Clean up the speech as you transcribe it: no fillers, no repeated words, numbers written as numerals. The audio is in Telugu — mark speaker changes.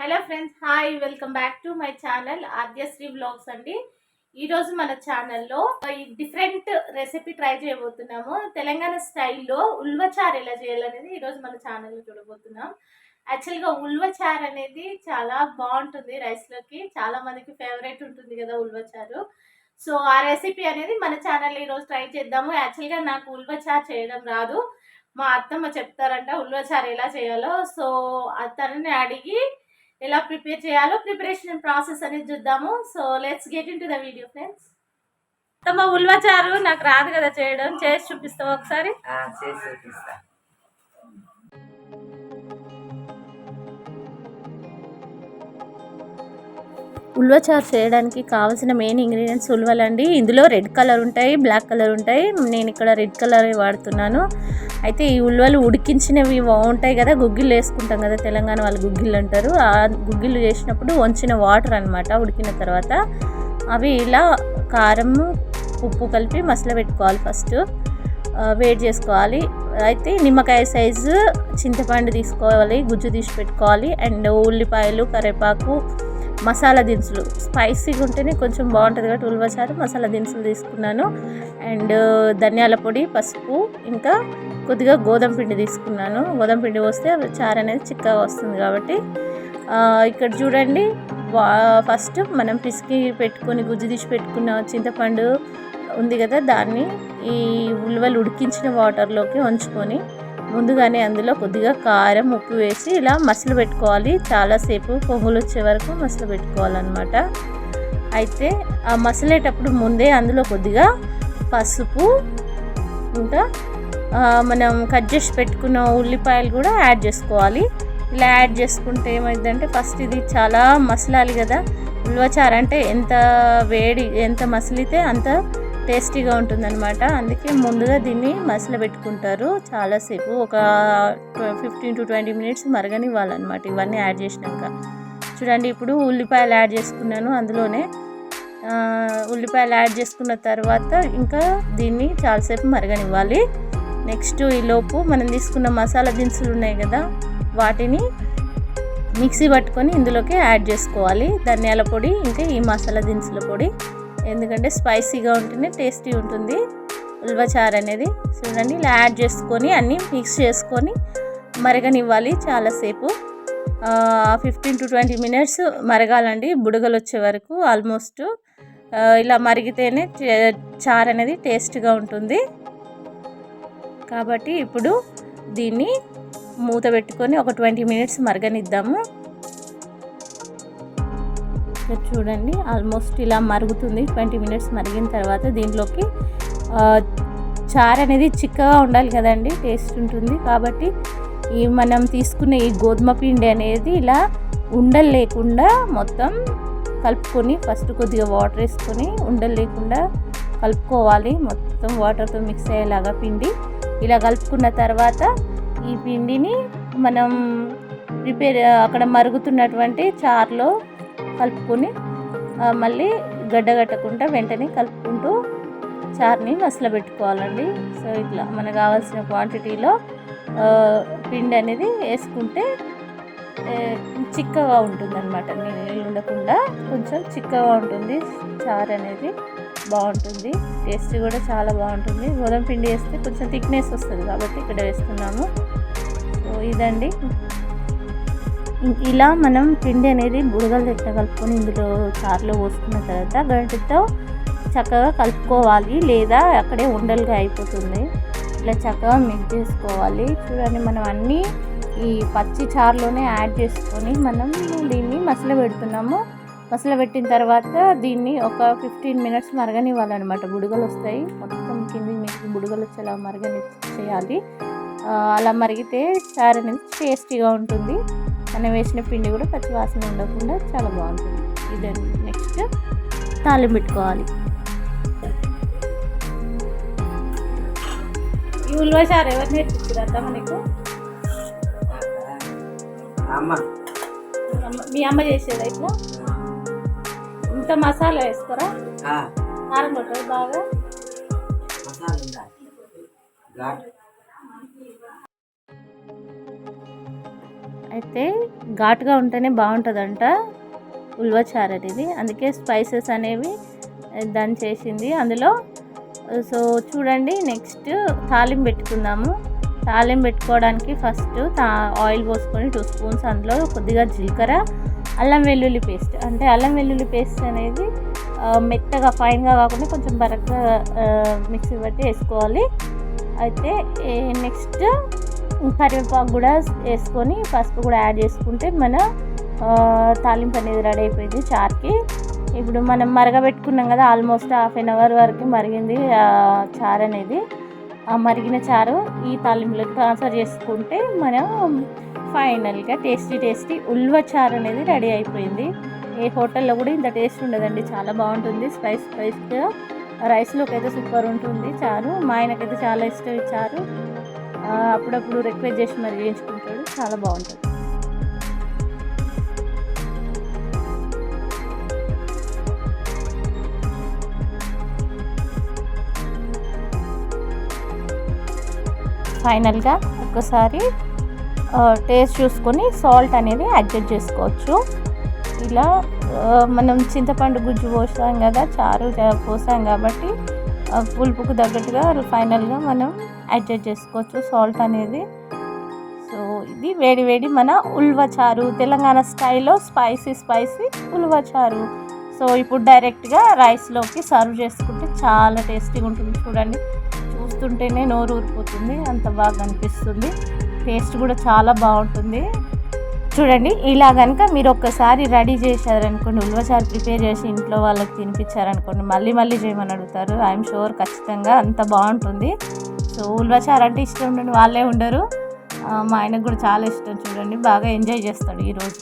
Speaker 1: Hello friends, hi, welcome back to my channel Adyasri vlogs అండి. ఈరోజు మన ఛానల్లో డిఫరెంట్ రెసిపీ ట్రై చేయబోతున్నాము. తెలంగాణ స్టైల్లో ఉల్వచారు ఎలా చేయాలనేది ఈరోజు మన ఛానల్లో చూడబోతున్నాం. యాక్చువల్గా ఉల్వచారు అనేది చాలా బాగుంటుంది రైస్లోకి. చాలా మందికి ఫేవరెట్ ఉంటుంది కదా ఉల్వచారు. సో ఆ రెసిపీ అనేది మన ఛానల్లో ఈరోజు ట్రై చేద్దాము. యాక్చువల్గా నాకు ఉల్వచారు చేయడం రాదు. మా అత్తమ్మ చెప్తారంట ఉల్వచారు ఎలా చేయాలో. సో తనని అడిగి ఎలా ప్రిపేర్ చేయాలో ప్రిపరేషన్ ప్రాసెస్ అనేది చూద్దాము. So let's get in to the video friends. అత్తమ్మ ఉల్వచారు నాకు రాదు కదా చేయడం, చేసి చూపిస్తావా ఒకసారి?
Speaker 2: చేసి చూపిస్తా.
Speaker 1: ఉల్వచారు చేయడానికి కావాల్సిన మెయిన్ ఇంగ్రీడియంట్స్ ఉల్వలండి. ఇందులో రెడ్ కలర్ ఉంటాయి, బ్లాక్ కలర్ ఉంటాయి. నేను ఇక్కడ రెడ్ కలర్ వాడుతున్నాను. అయితే ఈ ఉల్వలు ఉడికించినవి ఉంటాయి కదా, గుగ్గిళ్ళు వేసుకుంటాం కదా, తెలంగాణ వాళ్ళు గుగ్గిళ్ళు అంటారు. ఆ గుగ్గిళ్ళు చేసినప్పుడు వంచిన వాటర్ అనమాట. ఉడికిన తర్వాత అవి ఇలా కారం ఉప్పు కలిపి మసల పెట్టుకోవాలి. ఫస్ట్ వేడి చేసుకోవాలి. అయితే నిమ్మకాయ సైజు చింతపండు తీసుకోవాలి, గుజ్జు తీసి పెట్టుకోవాలి. అండ్ ఉల్లిపాయలు, కరివేపాకు, మసాలా దినుసులు స్పైసీగా ఉంటేనే కొంచెం బాగుంటుంది కాబట్టి ఉల్వచారు మసాలా దినుసులు తీసుకున్నాను. అండ్ ధనియాల పొడి, పసుపు, ఇంకా కొద్దిగా గోధుమ పిండి తీసుకున్నాను. గోధుమ పిండి పోస్తే చారు అనేది చిక్కగా వస్తుంది కాబట్టి. ఇక్కడ చూడండి, ఫస్ట్ మనం పిసికి పెట్టుకొని గుజ్జు తీసి పెట్టుకున్న చింతపండు ఉంది కదా, దాన్ని ఈ ఉల్వలు ఉడికించిన వాటర్లోకి ఉంచుకొని ముందుగానే అందులో కొద్దిగా కారం, ఉప్పు వేసి ఇలా మసలు పెట్టుకోవాలి. చాలాసేపు పొంగులు వచ్చే వరకు మసలు పెట్టుకోవాలన్నమాట. అయితే ఆ మసలేటప్పుడు ముందే అందులో కొద్దిగా పసుపు, ఇంకా మనం కట్ చేసి పెట్టుకున్న ఉల్లిపాయలు కూడా యాడ్ చేసుకోవాలి. ఇలా యాడ్ చేసుకుంటే ఏమైందంటే, ఫస్ట్ ఇది చాలా మసలాలి కదా. ఉల్వచారు అంటే ఎంత మసలితే అంత టేస్టీగా ఉంటుందన్నమాట. అందుకే ముందుగా దీన్ని మసల పెట్టుకుంటారు చాలాసేపు, ఒక 15 to 20 మినిట్స్ మరగనివ్వాలన్నమాట. ఇవన్నీ యాడ్ చేసినాక చూడండి, ఇప్పుడు ఉల్లిపాయలు యాడ్ చేసుకున్నాను. అందులోనే ఉల్లిపాయలు యాడ్ చేసుకున్న తర్వాత ఇంకా దీన్ని చాలాసేపు మరగనివ్వాలి. నెక్స్ట్ ఈలోపు మనం తీసుకున్న మసాలా దినుసులు ఉన్నాయి కదా, వాటిని మిక్సీ పట్టుకొని ఇందులోకి యాడ్ చేసుకోవాలి. ధనియాల పొడి, ఇంకా ఈ మసాలా దినుసుల పొడి, ఎందుకంటే స్పైసీగా ఉంటేనే టేస్టీ ఉంటుంది ఉల్వచారు అనేది. చూడండి, ఇలా యాడ్ చేసుకొని అన్నీ మిక్స్ చేసుకొని మరగనివ్వాలి చాలాసేపు. 15 to 20 మినిట్స్ మరగాలండి, బుడగలు వచ్చే వరకు. ఆల్మోస్ట్ ఇలా మరిగితేనే చారు అనేది టేస్ట్గా ఉంటుంది. కాబట్టి ఇప్పుడు దీన్ని మూత పెట్టుకొని ఒక 20 మినిట్స్ మరగనిద్దాము. చూడండి, ఆల్మోస్ట్ ఇలా మరుగుతుంది. 20 మినిట్స్ మరిగిన తర్వాత దీంట్లోకి చారు అనేది చిక్కగా ఉండాలి కదండి, టేస్ట్ ఉంటుంది కాబట్టి మనం తీసుకున్న ఈ గోధుమ పిండి అనేది ఇలా ఉండలు లేకుండా మొత్తం కలుపుకొని, ఫస్ట్ కొద్దిగా వాటర్ వేసుకొని ఉండలు లేకుండా కలుపుకోవాలి. మొత్తం వాటర్తో మిక్స్ అయ్యేలాగా పిండి ఇలా కలుపుకున్న తర్వాత ఈ పిండిని మనం అక్కడ మరుగుతున్నటువంటి చారులో కలుపుకొని మళ్ళీ గడ్డగట్టకుండా వెంటనే కలుపుకుంటూ చారుని మసల పెట్టుకోవాలండి. సో ఇట్లా మనకు కావాల్సిన క్వాంటిటీలో పిండి అనేది వేసుకుంటే చిక్కగా ఉంటుంది అనమాట. నీళ్ళు ఉండకుండా కొంచెం చిక్కగా ఉంటుంది చారు అనేది, బాగుంటుంది. టేస్ట్ కూడా చాలా బాగుంటుంది. గోధుమ పిండి వేస్తే కొంచెం థిక్నెస్ వస్తుంది కాబట్టి ఇక్కడ వేస్తున్నాము. సో ఇదండి, ఇలా మనం పిండి అనేది బుడగలు ఎట్లా కలుపుకొని ఇందులో చారులో పోసుకున్న తర్వాత గరిటెతో చక్కగా కలుపుకోవాలి, లేదా అక్కడే ఉండలుగా అయిపోతుంది. ఇలా చక్కగా మిక్స్ చేసుకోవాలి. చూడండి, మనం అన్నీ ఈ పచ్చి చారులోనే యాడ్ చేసుకొని మనం దీన్ని మసల పెడుతున్నాము. మసల పెట్టిన తర్వాత దీన్ని ఒక 15 మినిట్స్ మరగనివ్వాలన్నమాట. బుడగలు వస్తాయి, మొత్తం కింది మీకు బుడగలు వచ్చేలా చేయాలి. అలా మరిగితే చారు అనేది టేస్టీగా ఉంటుంది. మనం వేసిన పిండి కూడా పచ్చి వాసన ఉండకుండా చాలా బాగుంటుంది. ఇదండి, నెక్స్ట్ తాలింపు పెట్టుకోవాలి. ఈ ఉల్వచారు ఎవరు నేర్పించారు మనకు? మీ అమ్మ చేసేదా? ఇట్లా ఇంత మసాలా వేస్తారా? కారం కొట్టదు బాగా. అయితే ఘాటుగా ఉంటేనే బాగుంటుందంట ఉల్వ చారు అనేది, అందుకే స్పైసెస్ అనేవి దాన్ని చేసింది అందులో. సో చూడండి, నెక్స్ట్ తాలింపు పెట్టుకుందాము. తాలింపు పెట్టుకోవడానికి ఫస్ట్ ఆయిల్ పోసుకొని 2 స్పూన్స్, అందులో కొద్దిగా జీలకర్ర, అల్లం వెల్లుల్లి పేస్ట్. అంటే అల్లం వెల్లుల్లి పేస్ట్ అనేది మెత్తగా ఫైన్గా కాకుండా కొంచెం బరగ్గా మిక్సీ బట్టి వేసుకోవాలి. అయితే నెక్స్ట్ కరివేపాకు కూడా వేసుకొని పసుపు కూడా యాడ్ చేసుకుంటే మన తాలింపు అనేది రెడీ అయిపోయింది చారుకి. ఇప్పుడు మనం మరగబెట్టుకున్నాం కదా, ఆల్మోస్ట్ ½ an hour వరకు మరిగింది చారు అనేది. ఆ మరిగిన చారు ఈ తాలింపులోకి ట్రాన్స్ఫర్ చేసుకుంటే మనం ఫైనల్గా టేస్టీ ఉల్వ చారు అనేది రెడీ అయిపోయింది. ఏ హోటల్లో కూడా ఇంత టేస్ట్ ఉండదండి, చాలా బాగుంటుంది. స్పైస్గా రైస్లోకి అయితే సూపర్ ఉంటుంది చారు. మా ఆయనకైతే చాలా ఇష్టం ఈ చారు, అప్పుడప్పుడు రిక్వెస్ట్ చేసి మరి వేయించుకుంటాడు, చాలా బాగుంటుంది. ఫైనల్గా ఒక్కసారి టేస్ట్ చూసుకొని సాల్ట్ అనేది అడ్జస్ట్ చేసుకోవచ్చు. ఇలా మనం చింతపండు గుజ్జు పోసాం కదా, చారు పోసాం కాబట్టి పులుపుకు తగ్గట్టుగా ఫైనల్గా మనం అడ్జస్ట్ చేసుకోవచ్చు సాల్ట్ అనేది. సో ఇది వేడి మన ఉల్వ చారు, తెలంగాణ స్టైల్లో స్పైసీ ఉల్వ చారు. సో ఇప్పుడు డైరెక్ట్గా రైస్లోకి సర్వ్ చేసుకుంటే చాలా టేస్టీగా ఉంటుంది. చూడండి, చూస్తుంటేనే నోరు ఊరిపోతుంది, అంత బాగా అనిపిస్తుంది. టేస్ట్ కూడా చాలా బాగుంటుంది. చూడండి, ఇలా కనుక మీరు ఒక్కసారి రెడీ చేశారనుకోండి, ఉల్వచారు ప్రిపేర్ చేసి ఇంట్లో వాళ్ళకి తినిపించారనుకోండి, మళ్ళీ చేయమని అడుగుతారు. ఐఎమ్ షూర్ ఖచ్చితంగా అంత బాగుంటుంది. సో ఉల్వచారు అంటే ఇష్టం ఉండని వాళ్ళే ఉండరు. మా ఆయనకు కూడా చాలా ఇష్టం. చూడండి, బాగా ఎంజాయ్ చేస్తాడు ఈరోజు.